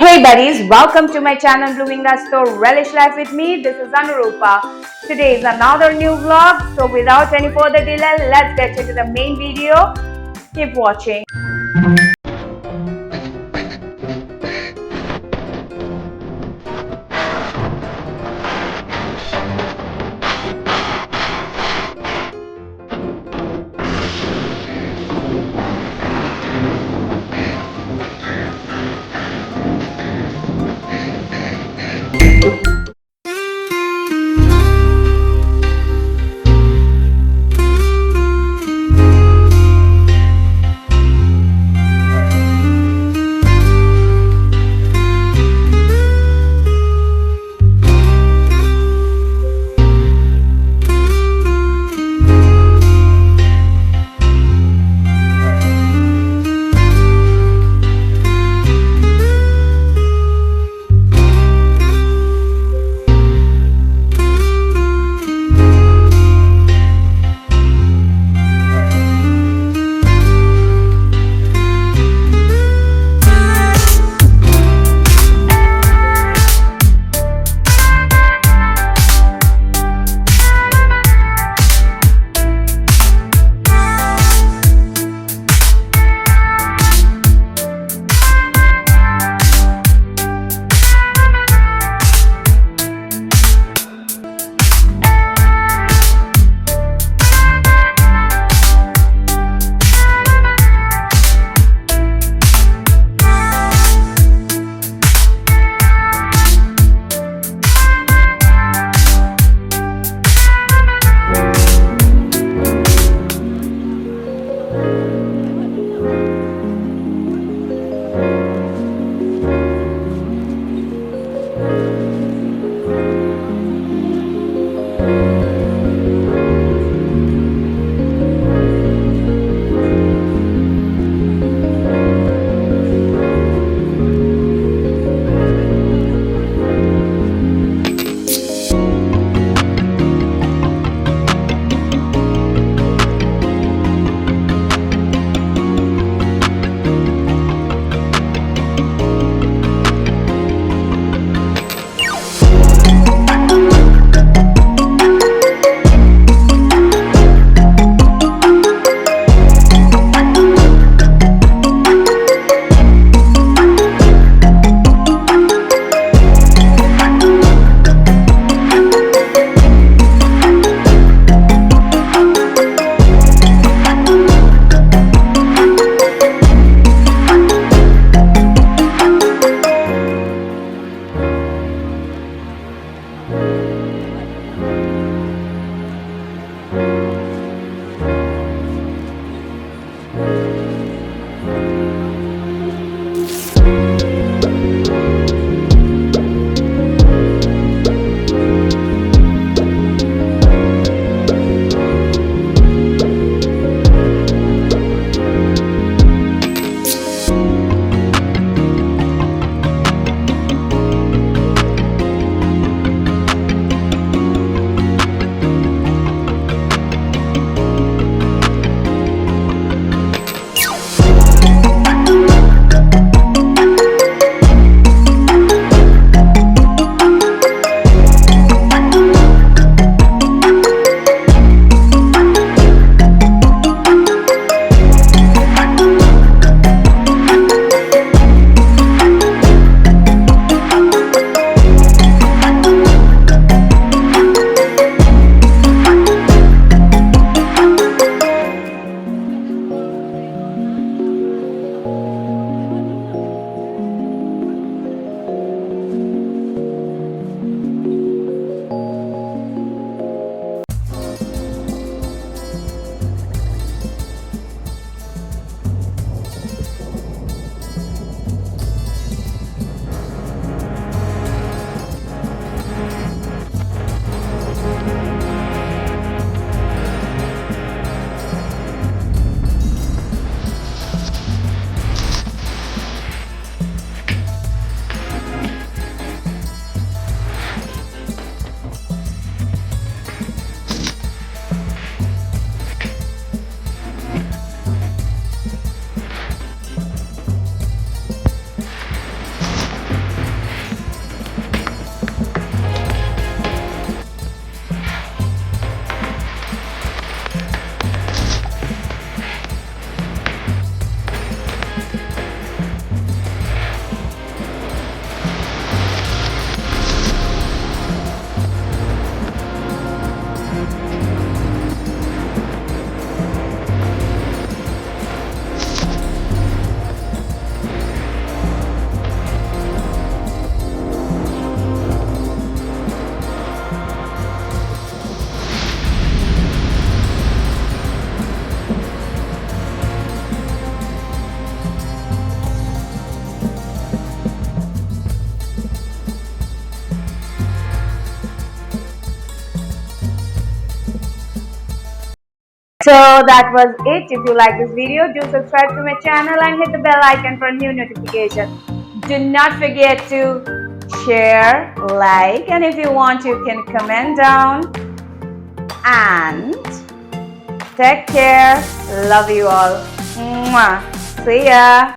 Hey buddies, welcome to my channel Blooming the Store Relish Life with me. This is Anurupa. Today is another new vlog. So without any further delay, let's get into the main video. Keep watching. So that was it. If you like this video, do subscribe to my channel and hit the bell icon for new notifications. Do not forget to share, like, and if you want, you can comment down. And take care. Love you all. Mwah. See ya.